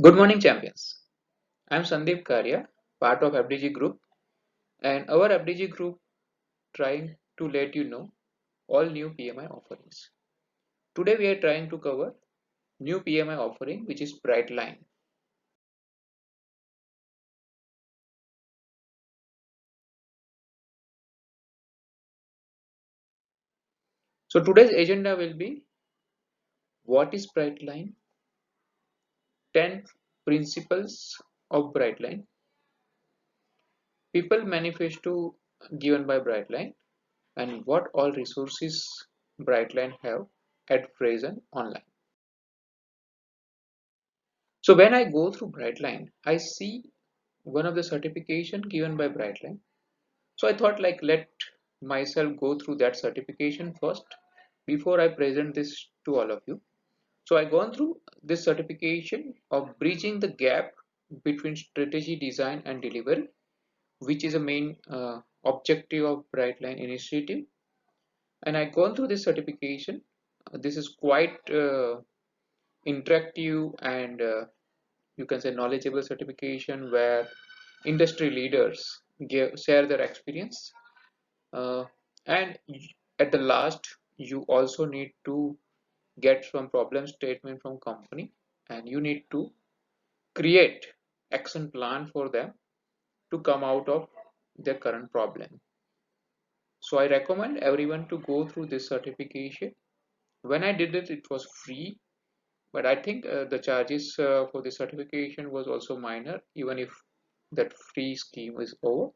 Good morning, champions. I'm Sandeep Karya, part of FDG Group, and our FDG Group trying to let you know all new PMI offerings. Today we are trying to cover new PMI offering, which is Brightline. So today's agenda will be what is Brightline, 10 principles of Brightline, people manifesto given by Brightline, and what all resources Brightline have at present online. So when I go through Brightline, I see one of the certification given by Brightline. So I thought like let myself go through that certification first before I present this to all of you. So I gone through this certification of bridging the gap between strategy, design and delivery, which is a main objective of Brightline Initiative. And I gone through this certification. This is quite interactive and you can say knowledgeable certification where industry leaders share their experience, uh, and at the last you also need to get some problem statement from company and you need to create action plan for them to come out of their current problem. So I recommend everyone to go through this certification. When I did it, it was free, but I think the charges for the certification was also minor even if that free scheme is over.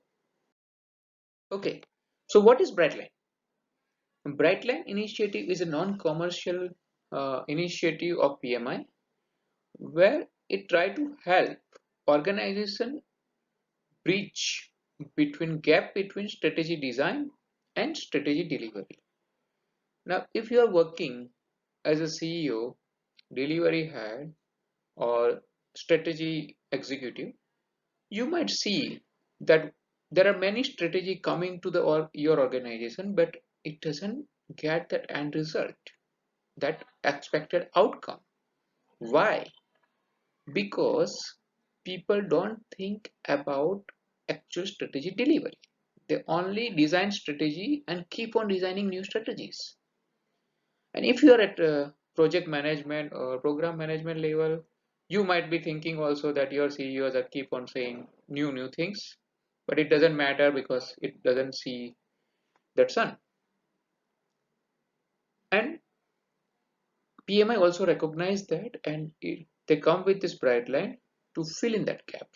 Okay, so what is Brightline? Brightline Initiative is a non-commercial initiative of PMI where it try to help organization bridge between gap between strategy design and strategy delivery. Now, if you are working as a CEO, delivery head, or strategy executive, you might see that there are many strategy coming to the or your organization, but it doesn't get that end result, that expected outcome. Why? Because people don't think about actual strategy delivery. They only design strategy and keep on designing new strategies. And if you are at project management or program management level, you might be thinking also that your CEOs are keep on saying new things, but it doesn't matter because it doesn't see that sun. And PMI also recognize that, and they come with this bright line to fill in that gap.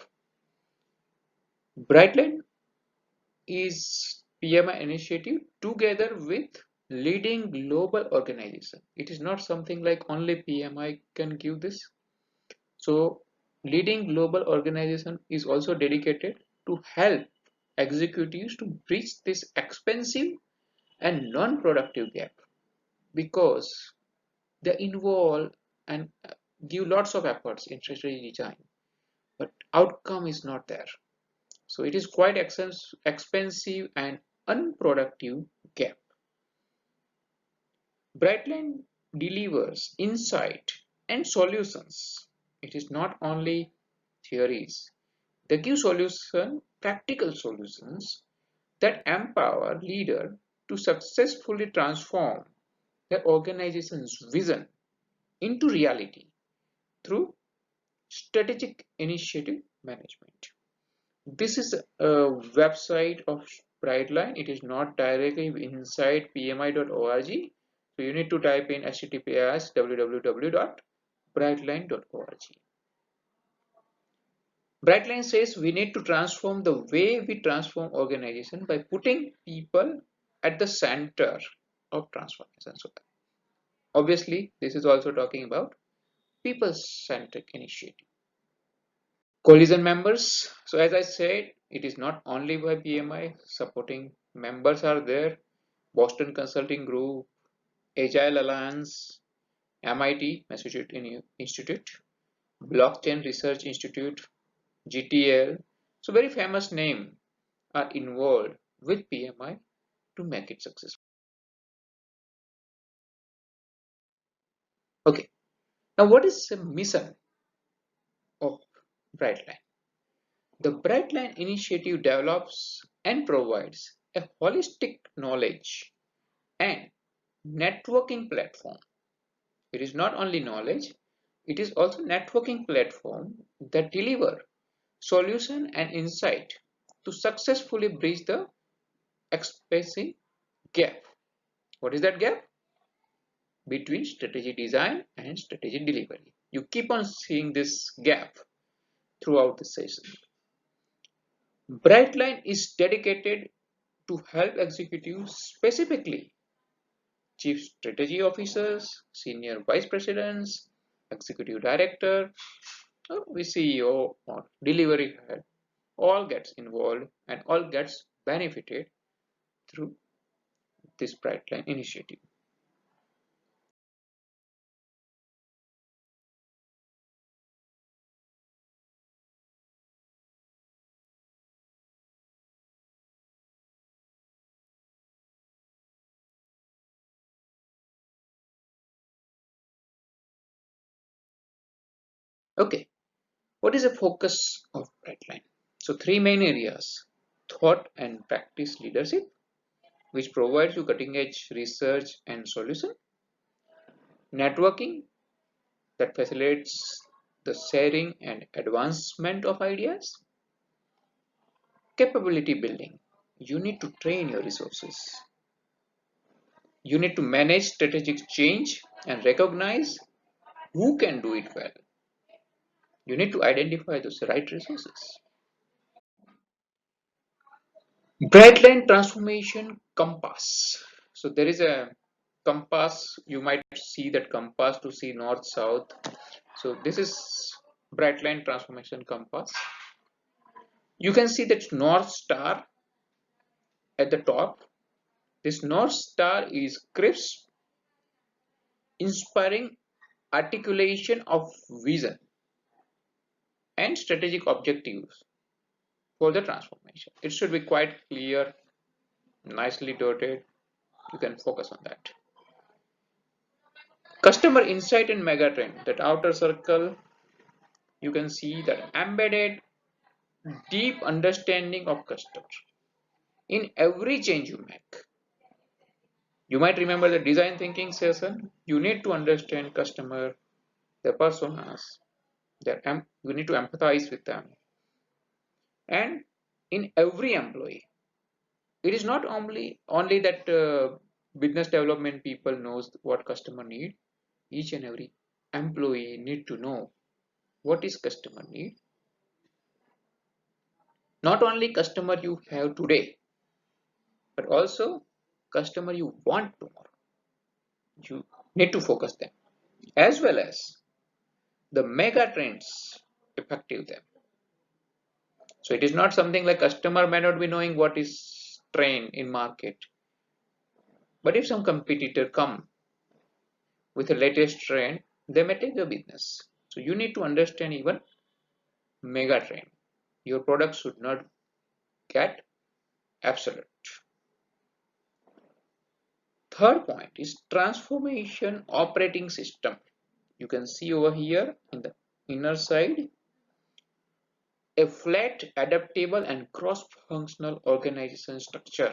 Brightline is PMI initiative together with leading global organization. It is not something like only PMI can give this. So leading global organization is also dedicated to help executives to bridge this expensive and non-productive gap because they involve and give lots of efforts in strategy design, but outcome is not there. So it is quite expensive and unproductive gap. Brightline delivers insight and solutions. It is not only theories. They give practical solutions that empower leader to successfully transform their organization's vision into reality through strategic initiative management. This is a website of Brightline. It is not directly inside pmi.org. So you need to type in https www.brightline.org. Brightline says we need to transform the way we transform organization by putting people at the center of transformation. So obviously, this is also talking about people-centric initiative. Coalition members. So as I said, it is not only by PMI, supporting members are there. Boston Consulting Group, Agile Alliance, MIT, Massachusetts Institute, Blockchain Research Institute, GTL. So very famous name are involved with PMI to make it successful. Okay, now what is the mission Brightline. The Brightline Initiative develops and provides a holistic knowledge and networking platform. It is not only knowledge, it is also networking platform that deliver solution and insight to successfully bridge the expressive gap. What is that gap? Between strategy design and strategy delivery. You keep on seeing this gap throughout the session. Brightline is dedicated to help executives, specifically chief strategy officers, senior vice presidents, executive director, or CEO or delivery head, all gets involved and all gets benefited through this Brightline initiative. Okay, what is the focus of Brightline? So three main areas: thought and practice leadership, which provides you cutting edge research and solution; networking, that facilitates the sharing and advancement of ideas; capability building, you need to train your resources, you need to manage strategic change and recognize who can do it well, you need to identify those right resources. Brightline transformation compass. So there is a compass, you might see that compass to see north south. So this is Brightline transformation compass. You can see that north star at the top. This north star is crisp, inspiring articulation of vision and strategic objectives for the transformation. It should be quite clear, nicely dotted. You can focus on that. Customer insight and megatrend, that outer circle, you can see that embedded deep understanding of customer in every change you make. You might remember the design thinking session. You need to understand customer, their personas, you need to empathize with them. And in every employee, it is not only that business development people knows what customer need. Each and every employee need to know what is customer need. Not only customer you have today, but also customer you want tomorrow. You need to focus them, as well as the mega trends effective them. So it is not something like customer may not be knowing what is trend in market, but if some competitor come with the latest trend, they may take your business. So you need to understand even mega trend. Your product should not get absolute. Third point is transformation operating system. You can see over here in the inner side a flat, adaptable, and cross-functional organization structure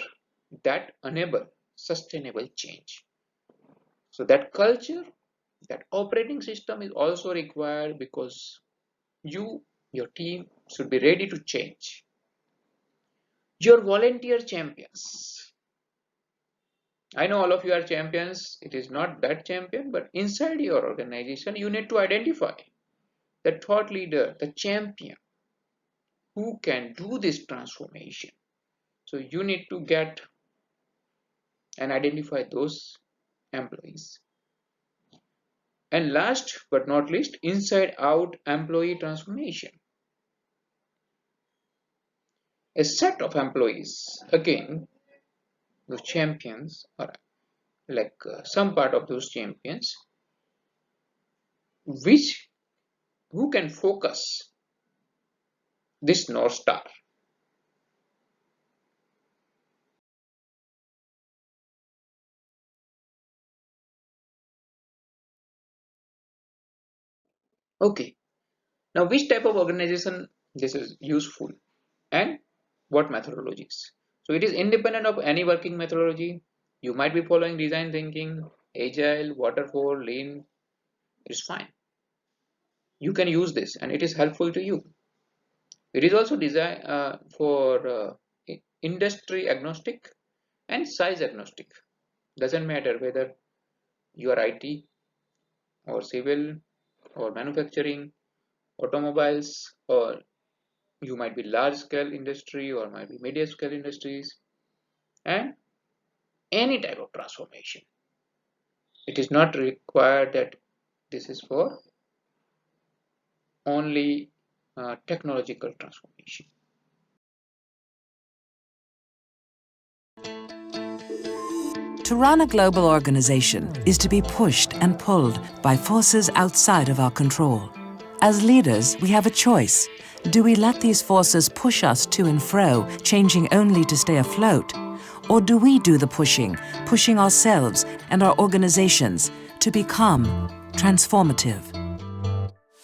that enable sustainable change. So that culture, that operating system is also required because your team should be ready to change. Your volunteer champions. I know all of you are champions. It is not that champion, but inside your organization, you need to identify the thought leader, the champion who can do this transformation. So you need to get and identify those employees. And last but not least, inside out employee transformation. A set of employees, again, those champions, or like some part of those champions, which who can focus this North Star. Okay, Now, which type of organization this is useful and what methodologies? So it is independent of any working methodology. You might be following design thinking, agile, waterfall, lean. It's fine. You can use this and it is helpful to you. It is also designed for industry agnostic and size agnostic. Doesn't matter whether you are IT or civil or manufacturing, automobiles, or you might be large scale industry or might be medium scale industries, and any type of transformation. It is not required that this is for only technological transformation. To run a global organization is to be pushed and pulled by forces outside of our control. As leaders, we have a choice. Do we let these forces push us to and fro, changing only to stay afloat? Or do we do the pushing, pushing ourselves and our organizations to become transformative?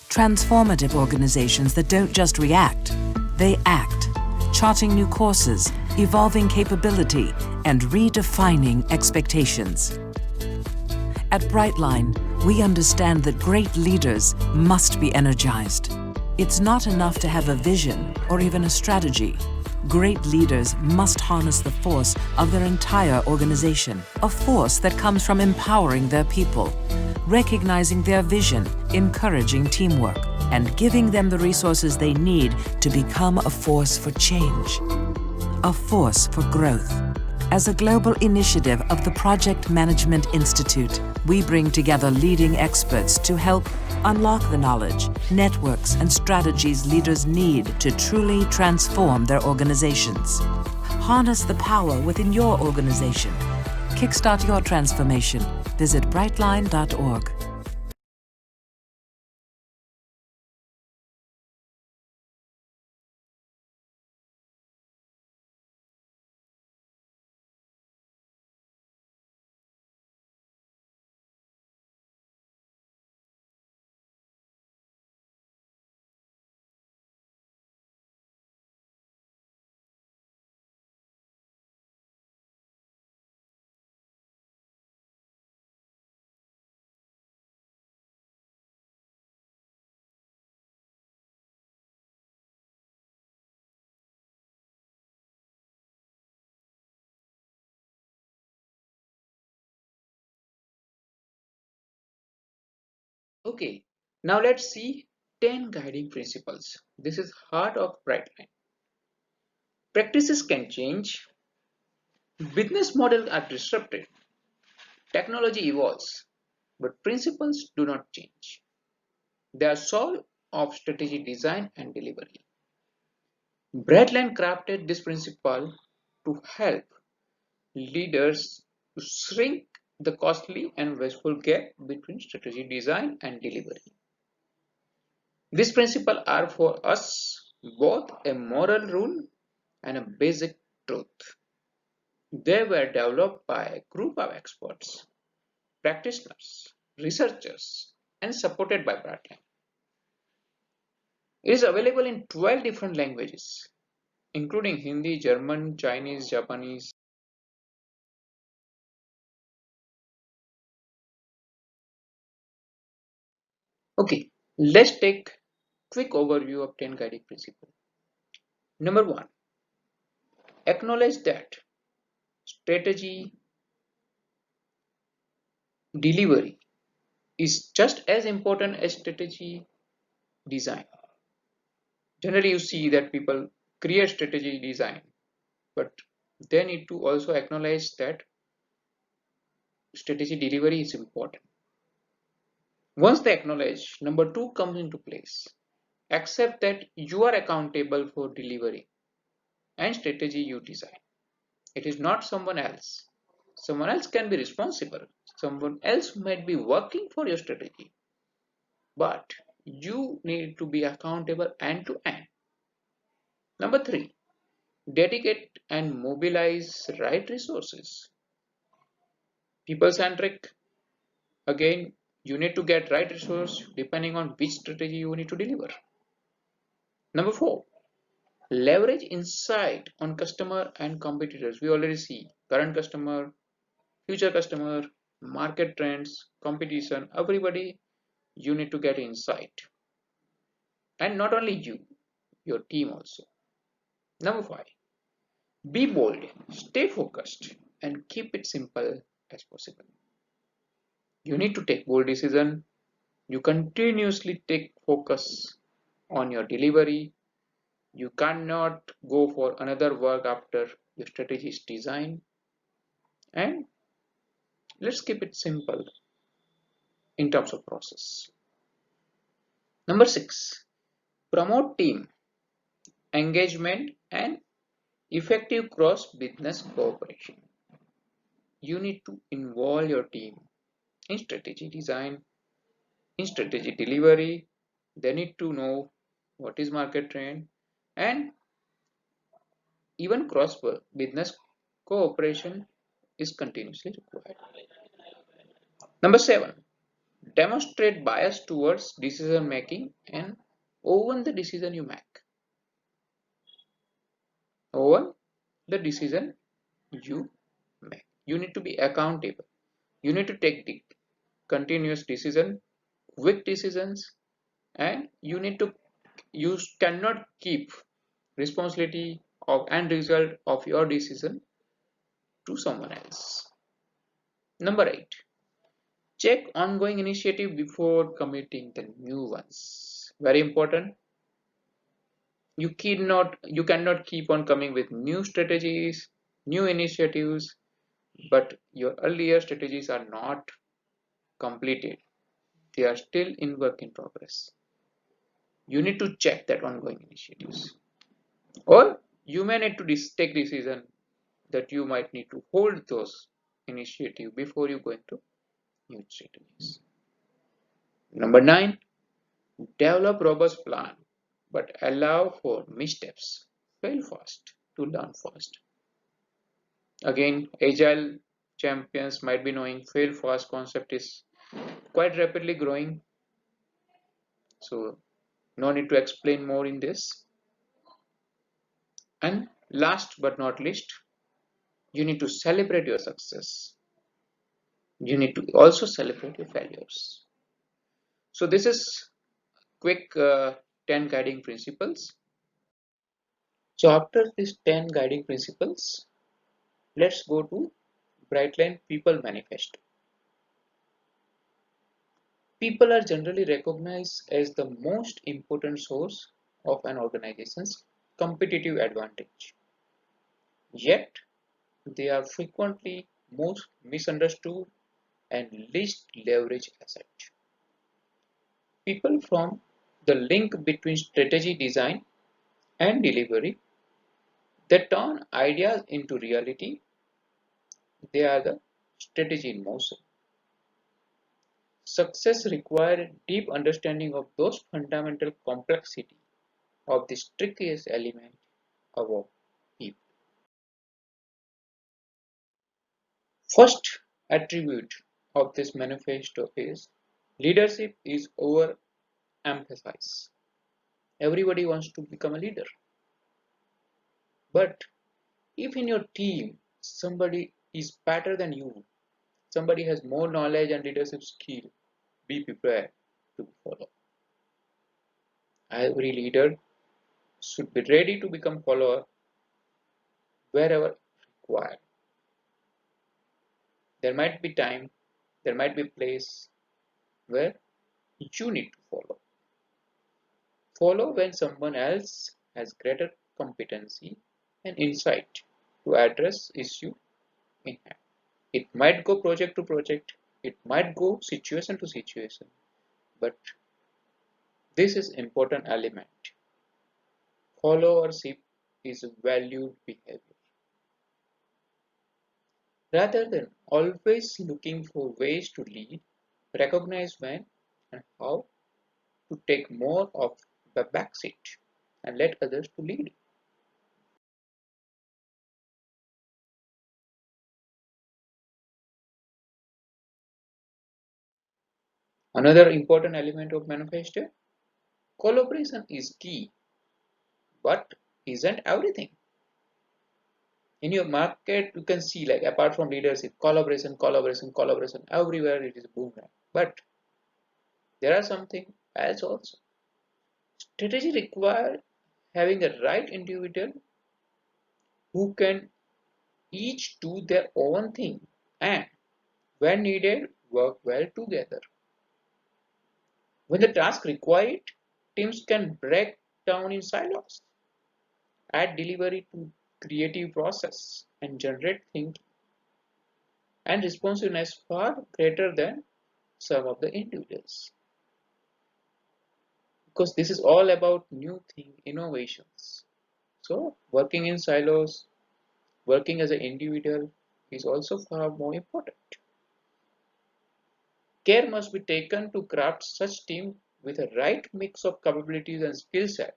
Transformative organizations that don't just react, they act, charting new courses, evolving capability, and redefining expectations. At Brightline, we understand that great leaders must be energized. It's not enough to have a vision or even a strategy. Great leaders must harness the force of their entire organization, a force that comes from empowering their people, recognizing their vision, encouraging teamwork, and giving them the resources they need to become a force for change, a force for growth. As a global initiative of the Project Management Institute, we bring together leading experts to help unlock the knowledge, networks, and strategies leaders need to truly transform their organizations. Harness the power within your organization. Kickstart your transformation. Visit brightline.org. Okay, now let's see 10 guiding principles. This is heart of Brightline. Practices can change, business models are disrupted, technology evolves, but principles do not change. They are soul of strategy design and delivery. Brightline crafted this principle to help leaders to shrink the costly and wasteful gap between strategy design and delivery. These principles are for us both a moral rule and a basic truth. They were developed by a group of experts, practitioners, researchers, and supported by Brightline. It is available in 12 different languages, including Hindi, German, Chinese, Japanese. Okay, let's take quick overview of 10 guiding principles. Number 1, acknowledge that strategy delivery is just as important as strategy design. Generally, you see that people create strategy design, but they need to also acknowledge that strategy delivery is important. Once they acknowledge, number 2 comes into place. Accept that you are accountable for delivery and strategy you design. It is not someone else. Someone else can be responsible. Someone else might be working for your strategy, but you need to be accountable end to end. Number 3, dedicate and mobilize right resources. People centric, again, you need to get right resource depending on which strategy you need to deliver. Number 4, leverage insight on customer and competitors. We already see current customer, future customer, market trends, competition, everybody, you need to get insight. And not only you, your team also. Number 5, be bold, stay focused, and keep it simple as possible. You need to take bold decision. You continuously take focus on your delivery. You cannot go for another work after your strategy is designed. And let's keep it simple in terms of process. Number 6, promote team engagement and effective cross business cooperation. You need to involve your team in strategy design, in strategy delivery. They need to know what is market trend, and even cross business cooperation is continuously required. Number 7, demonstrate bias towards decision making and own the decision you make. Own the decision you make. You need to be accountable. You need to take the continuous decision, quick decisions, and you cannot keep responsibility of and result of your decision to someone else. Number 8, check ongoing initiative before committing the new ones. Very important. You cannot keep on coming with new strategies, new initiatives, but your earlier strategies are not completed. They are still in work in progress. You need to check that ongoing initiatives. Or you may need to take decision that you might need to hold those initiatives before you go into new strategies. Number 9, develop robust plan, but allow for missteps. Fail fast to learn fast. Again, agile champions might be knowing fail fast concept is quite rapidly growing, so no need to explain more in this. And last but not least, you need to celebrate your success. You need to also celebrate your failures. So this is quick 10 guiding principles. So after these 10 guiding principles, let's go to Brightline People Manifesto. People are generally recognized as the most important source of an organization's competitive advantage. Yet, they are frequently most misunderstood and least leveraged asset. People from the link between strategy design and delivery, they turn ideas into reality. They are the strategy in motion. Success requires deep understanding of those fundamental complexity of the trickiest element of our people. First attribute of this manifesto is leadership is overemphasized. Everybody wants to become a leader. But if in your team somebody is better than you, somebody has more knowledge and leadership skill, be prepared to follow. Every leader should be ready to become follower wherever required. There might be time, there might be place where you need to follow. Follow when someone else has greater competency and insight to address issue in hand. It might go project to project, it might go situation to situation, but this is important element. Followership is a valued behavior. Rather than always looking for ways to lead, recognize when and how to take more of the backseat and let others to lead. Another important element of manifesto, collaboration is key. but isn't everything. In your market, you can see, like, apart from leadership, collaboration, collaboration, collaboration, everywhere it is booming. But there are something else also. Strategy requires having a right individual who can each do their own thing and, when needed, work well together. When the task required it, teams can break down in silos, add delivery to creative process, and generate thinking and responsiveness far greater than some of the individuals. Because this is all about new thing innovations. So working in silos, working as an individual is also far more important. Care must be taken to craft such team with a right mix of capabilities and skill set.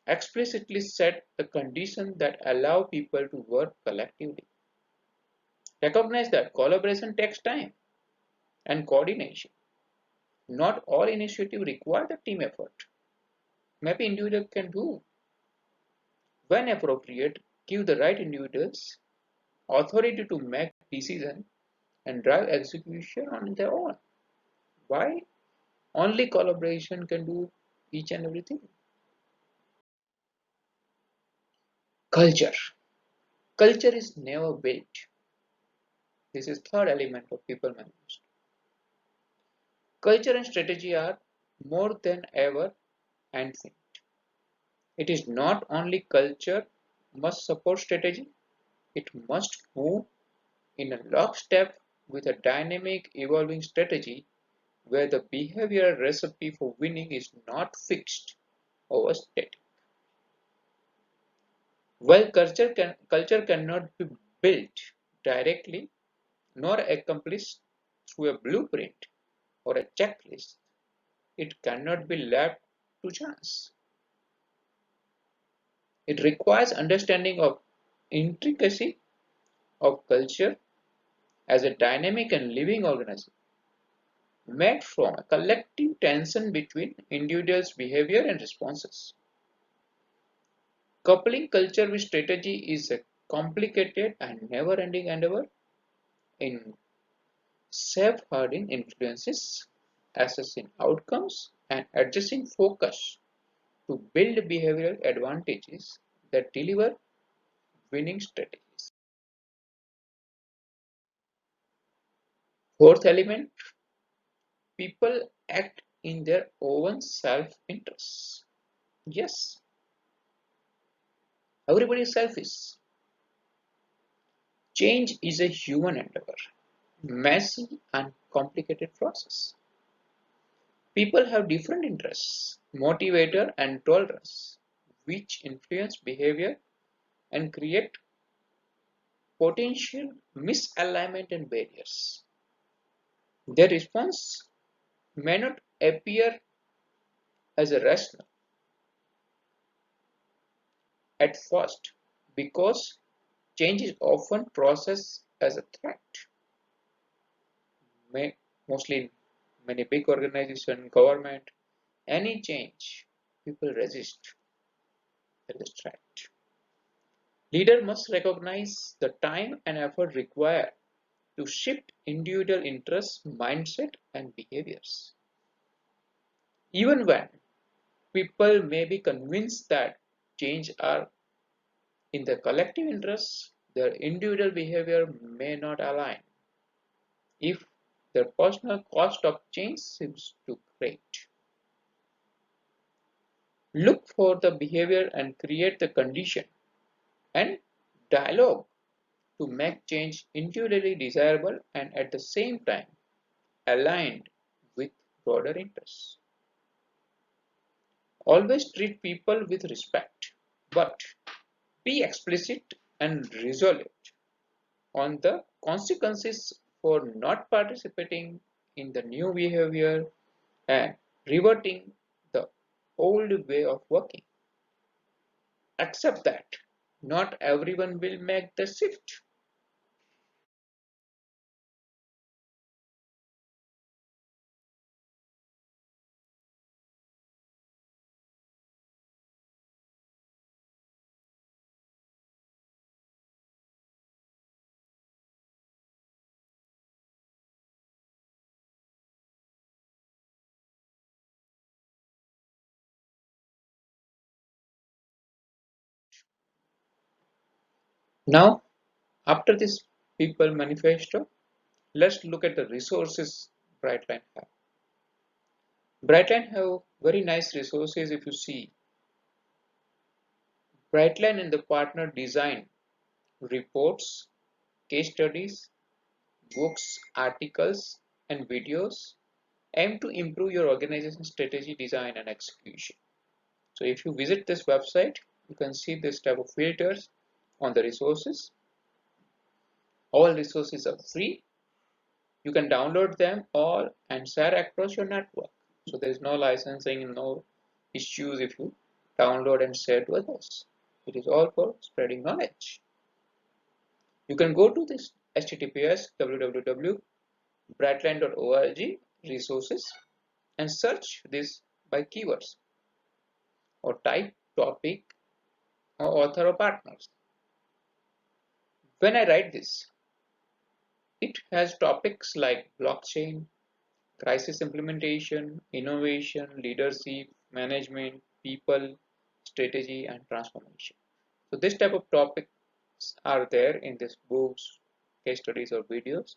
Explicitly set the conditions that allow people to work collectively. Recognize that collaboration takes time and coordination. Not all initiatives require the team effort. Maybe individual can do. When appropriate, give the right individuals authority to make decisions and drive execution on their own. Why? Only collaboration can do each and everything. Culture. Culture is never built. This is third element of people management. Culture and strategy are more than ever handful. It is not only culture must support strategy, it must move in a lockstep with a dynamic evolving strategy where the behavioral recipe for winning is not fixed or static. While culture cannot be built directly nor accomplished through a blueprint or a checklist, it cannot be left to chance. It requires understanding of intricacy of culture as a dynamic and living organism made from a collective tension between individuals' behavior and responses. Coupling culture with strategy is a complicated and never-ending endeavor in safeguarding influences, assessing outcomes, and adjusting focus to build behavioral advantages that deliver winning strategies. Fourth element, people act in their own self-interest. Yes, everybody is selfish. Change is a human endeavor, messy and complicated process. People have different interests, motivator and tolerance, which influence behavior and create potential misalignment and barriers. Their response may not appear as a rational at first because change is often processed as a threat. Mostly in many big organizations, government, any change, people resist. There is a threat. Leader must recognize the time and effort required to shift individual interests, mindset, and behaviors. Even when people may be convinced that change are in the collective interests, their individual behavior may not align if their personal cost of change seems too great. Look for the behavior and create the condition and dialogue to make change individually desirable and at the same time aligned with broader interests. Always treat people with respect, but be explicit and resolute on the consequences for not participating in the new behavior and reverting the old way of working. Accept that not everyone will make the shift. Now, after this people manifesto, let's look at the resources Brightline have. Brightline have very nice resources. If you see, Brightline and the partner design reports, case studies, books, articles, and videos aim to improve your organization strategy, design, and execution. So if you visit this website, you can see this type of filters on the resources. All resources are free. You can download them all and share across your network. So there is no licensing, no issues if you download and share to others. It is all for spreading knowledge. You can go to this https www.brightline.org resources and search this by keywords or type topic or author or partners. When I write this, it has topics like blockchain, crisis implementation, innovation, leadership, management, people, strategy, and transformation. So this type of topics are there in these books, case studies, or videos.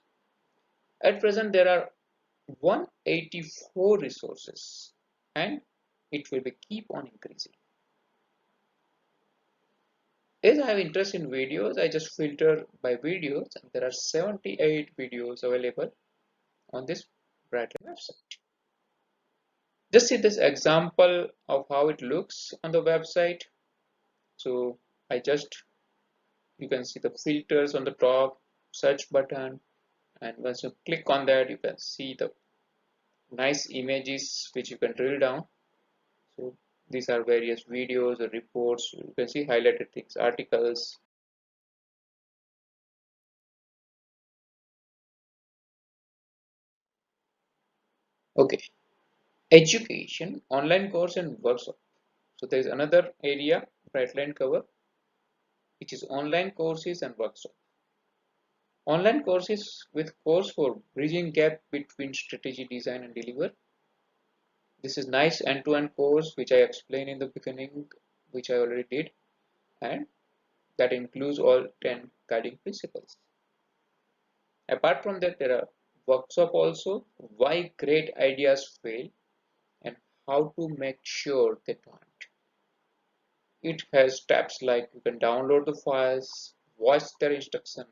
At present, there are 184 resources, and it will be keep on increasing. As I have interest in videos, I just filter by videos, and there are 78 videos available on this Brightline website. Just see this example of how it looks on the website. So you can see the filters on the top, search button, and once you click on that, you can see the nice images which you can drill down. So these are various videos or reports. You can see highlighted things, articles. Okay, education, online course and workshop. So there is another area Brightline cover, which is online courses and workshop. Online courses with course for bridging gap between strategy, design, and deliver. This is nice end-to-end course which I explained in the beginning, which I already did, and that includes all 10 guiding principles. Apart from that, there are workshop also, why great ideas fail and how to make sure they don't. It has tabs like you can download the files, watch their instruction,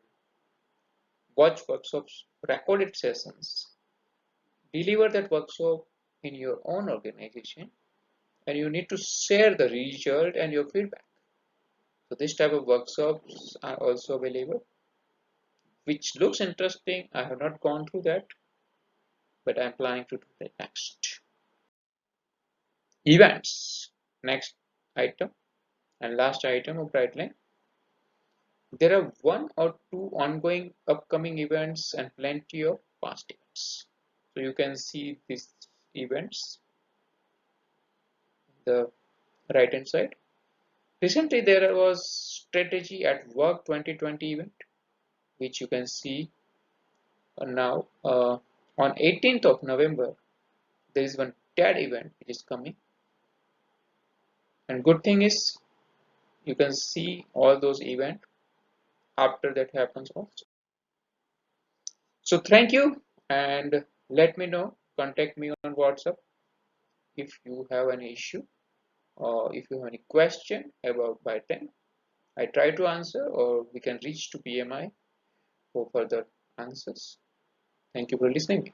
watch workshops, recorded sessions, deliver that workshop in your own organization, and you need to share the result and your feedback. So this type of workshops are also available, which looks interesting. I have not gone through that, but I'm planning to do that next. Events, next item and last item of Brightline. There are one or two ongoing upcoming events and plenty of past events. So you can see these events, the right hand side. Recently, there was Strategy at Work 2020 event, which you can see now on 18th of November. There is one TED event which is coming, and good thing is you can see all those events after that happens also. So thank you, and let me know. Contact me on WhatsApp if you have any issue or if you have any question about Byten. I try to answer, or we can reach to PMI for further answers. Thank you for listening.